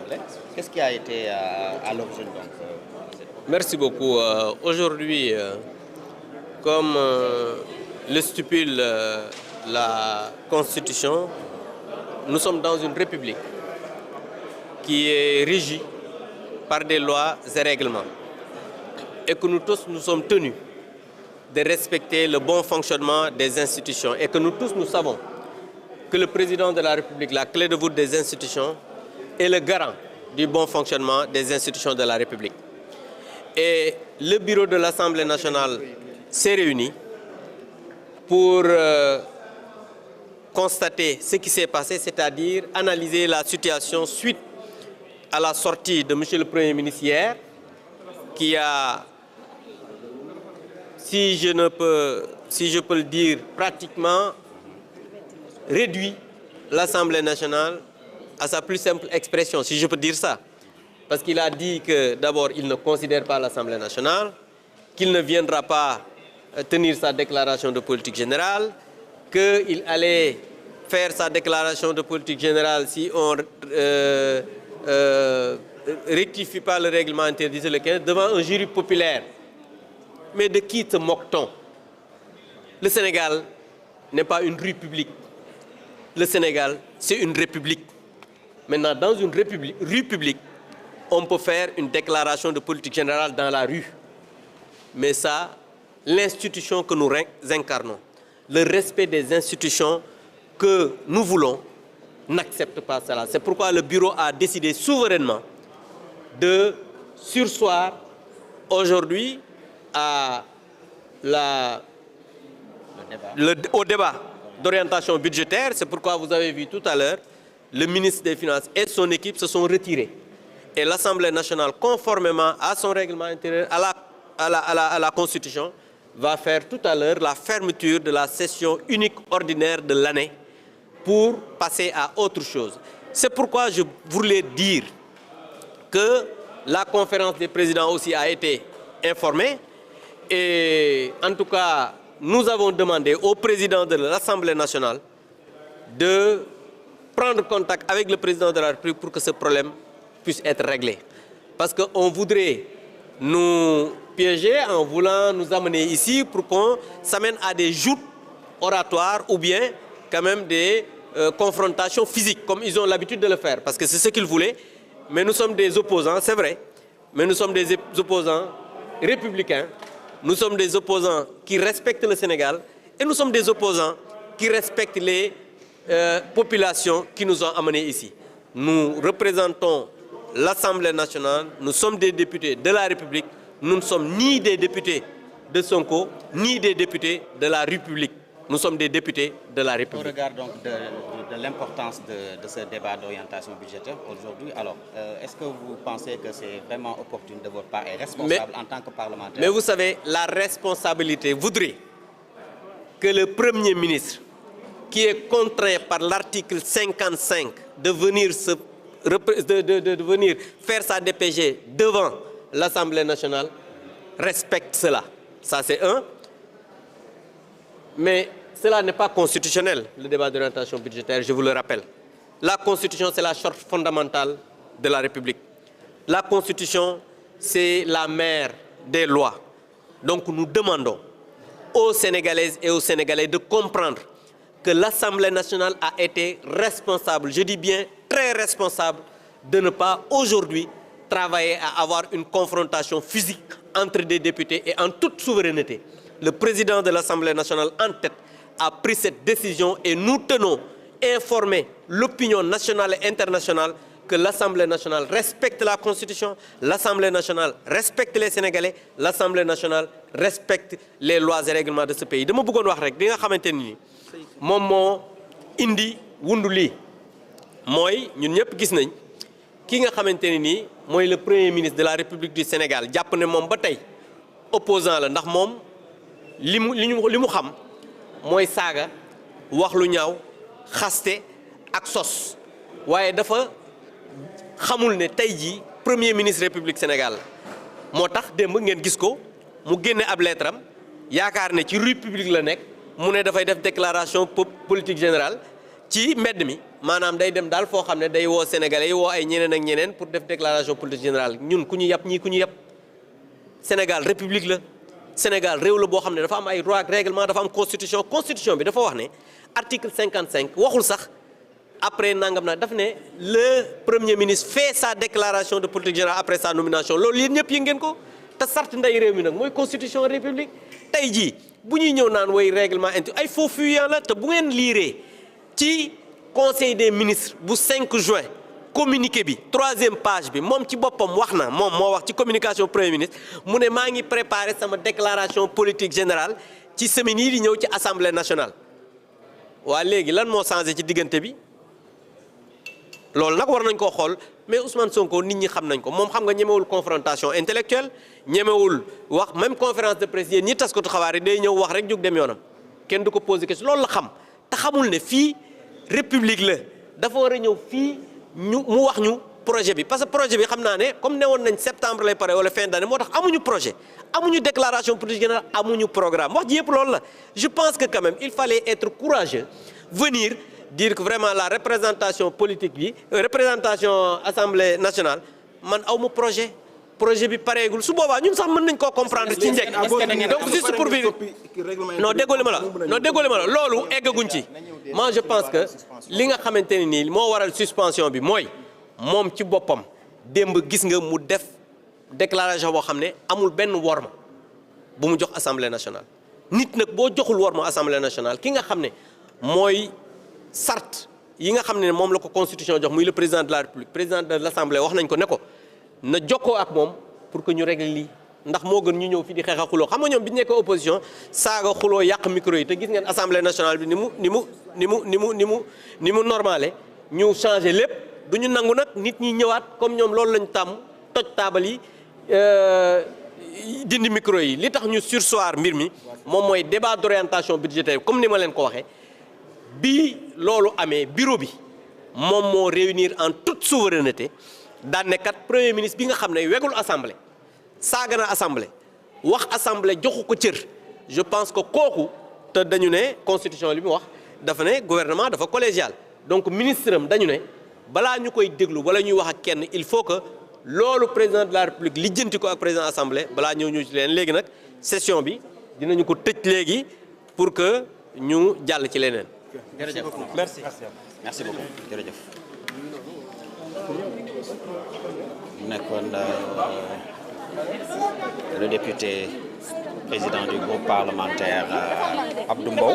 l'Assemblée. Qu'est-ce qui a été à l'origine donc Merci beaucoup. Aujourd'hui, comme le stipule la Constitution, nous sommes dans une république qui est régie par des lois et règlements. Et que nous tous, nous sommes tenus de respecter le bon fonctionnement des institutions. Et que nous tous, nous savons que le président de la République, la clé de voûte des institutions, est le garant du bon fonctionnement des institutions de la République. Et le bureau de l'Assemblée nationale s'est réuni pour constater ce qui s'est passé, c'est-à-dire analyser la situation suite à la sortie de M. le Premier ministre hier, qui a, si je peux le dire, pratiquement réduit l'Assemblée nationale à sa plus simple expression, si je peux dire ça. Parce qu'il a dit que d'abord, il ne considère pas l'Assemblée nationale, qu'il ne viendra pas tenir sa déclaration de politique générale, qu'il allait faire sa déclaration de politique générale si on rectifie pas le règlement interdit le 15 devant un jury populaire. Mais de qui se moque-t-on? Le Sénégal n'est pas une rue publique. Le Sénégal, c'est une république. Maintenant, dans une rue publique, on peut faire une déclaration de politique générale dans la rue. Mais ça, l'institution que nous incarnons, le respect des institutions que nous voulons, n'accepte pas cela. C'est pourquoi le bureau a décidé souverainement de surseoir aujourd'hui au débat d'orientation budgétaire. C'est pourquoi vous avez vu tout à l'heure, le ministre des Finances et son équipe se sont retirés. Et l'Assemblée nationale, conformément à son règlement intérieur, à la Constitution, va faire tout à l'heure la fermeture de la session unique ordinaire de l'année pour passer à autre chose. C'est pourquoi je voulais dire que la conférence des présidents aussi a été informée. Et en tout cas, nous avons demandé au président de l'Assemblée nationale de prendre contact avec le président de la République pour que ce problème puisse être réglé. Parce qu'on voudrait nous piéger en voulant nous amener ici pour qu'on s'amène à des joutes oratoires ou bien quand même des confrontations physiques, comme ils ont l'habitude de le faire. Parce que c'est ce qu'ils voulaient. Mais nous sommes des opposants, c'est vrai. Mais nous sommes des opposants républicains. Nous sommes des opposants qui respectent le Sénégal. Et nous sommes des opposants qui respectent les populations qui nous ont amenés ici. Nous représentons l'Assemblée nationale, nous sommes des députés de la République, nous ne sommes ni des députés de Sonko, ni des députés de la République. Nous sommes des députés de la République. Au regard donc de l'importance de ce débat d'orientation budgétaire aujourd'hui, alors est-ce que vous pensez que c'est vraiment opportun de votre part et responsable en tant que parlementaire? Mais vous savez, la responsabilité voudrait que le Premier ministre, qui est contraint par l'article 55 de venir faire sa DPG devant l'Assemblée nationale, respecte cela. Ça, c'est un. Mais cela n'est pas constitutionnel, le débat d'orientation budgétaire, je vous le rappelle. La Constitution, c'est la charte fondamentale de la République. La Constitution, c'est la mère des lois. Donc nous demandons aux Sénégalaises et aux Sénégalais de comprendre que l'Assemblée nationale a été responsable, je dis bien très responsable, de ne pas aujourd'hui travailler à avoir une confrontation physique entre des députés et en toute souveraineté. Le président de l'Assemblée nationale en tête a pris cette décision et nous tenons informer l'opinion nationale et internationale que l'Assemblée nationale respecte la Constitution, l'Assemblée nationale respecte les Sénégalais, l'Assemblée nationale respecte les lois et règlements de ce pays. Dama bëggoon wax rek di nga xamanteni ni mom mo indi wundu li moy ñun ñëpp gis nañ ki nga xamanteni ni moy le premier ministre de la République du Sénégal japp ne mom ba tay opposant la ndax mom limu xam moy saga wax lu ñaaw xaste ak sos waye dafa xamul ne tay ji premier ministre République Sénégal motax demb ngeen gis ko mu génné ab lettre am yaakaar ne ci rue publique la nek mu ne dafay def déclaration politique générale ci mbedd mi maanaam day dem daal foo xam ne day woo sénégalais yi woo ay ñeneen ak ñeneen pour def déclaration politique générale ñun ku ñu yàpp ñii ku ñu yàpp Sénégal république la Sénégal réew la boo xam ne dafa am ay loi ak règlement dafa am constitution bi dafa wax ne article 55 waxul sax après nangam naa daf ne le premier ministre fait sa déclaration de politique générale après sa nomination loolu yéen ñëpp yi ngeen ko te sart nday réew mi nag mooy constitution république tey jii bu ñuy ñëw naan way règlement intérieur ay faux fuyant la te bu ngeen liiree ci conseil des ministres bu 5 juin communiqué bi 3e page bi moom ci boppam wax na moom moo wax ci communication premier ministre mu ne maa ngi préparé sama déclaration politique générale ci semaine yi di ñëw ci assemblée nationale. waa léegi lan moo changé ci diggante bi loolu nag war nañ koo xool mais Ousmane Sonko nit ñi xam nañ ko moom xam nga ñemewul confrontation intellectuelle ñemewul wax même conférence de presse yéen ñi tas ko xabaar yi day ñëw wax rek jóg dem yoonam kenn du ko posé question loolu la xam te xamul ne fii république la dafa war a ñëw fii mu wax ñu projet bi parce que projet bi xam naa ne comme ne woon nañ septembre lay pare wala fin d'année moo tax amuñu projet amuñu déclaration politique générale amuñu programme wax ji yëpp loolu la je pense que quand même il fallait être courageux venir dire que vraiment la représentation politique bi représentation assemblée nationale man awma projet bi pareegul su boobaa ñun sax mën nañ koo comprendre ci njëkk donc juste pour bi non déggoo li ma la loolu eggaguñ ci moi je pense que li nga xamante ne nii moo waral suspension bi mooy moom ci boppam démb gis nga mu def déclaration boo xam ne amul benn worma bu mu jox assemblée nationale nit nag boo joxul worma assemblée nationale ki nga xam ne mooy sart yi nga xam ne moom la ko constitution jox muy le président de la république président de l'assemblée wax nañ ko ne ko na jokkoo ak moom pour que ñu régler lii ndax moo gën ñu ñëw fii di xeex a xuloo xam nga ñoom bi ñu nekk opposition saaga xuloo yàq micro yi te gis ngeen assemblée nationale bi ni mu normale ñu changé lépp du ñu nangu nag nit ñi ñëwaat comme ñoom loolu lañ tàmm toj taabal yi dindi micro yi li tax ñu surseoir mbir mi moom mooy débat d'orientation budgétaire comme ni ma leen ko waxee bi loolu amee bureau bi moom moo réunir en toute souveraineté daan ne kat premier ministre bi nga xam ne wegul assemblée saaga na assemblée wax assemblée joxu ko cër je pense que kooku te dañu ne constitution li mu wax dafa ne gouvernement dafa collégial donc ministre am dañu ne balaa ñu koy déglu wala ñuy wax ak kenn il faut que loolu président de la république lijjanti ko ak président assemblée balaa ñëw ñu ci leen léegi nag session bi dinañu ko tëj léegi pour que ñu jàll ci leneen. jërëjëf merci beaucoup jërëjëf. mu nekkoon le député président du groupe parlementaire Abdou Mbow.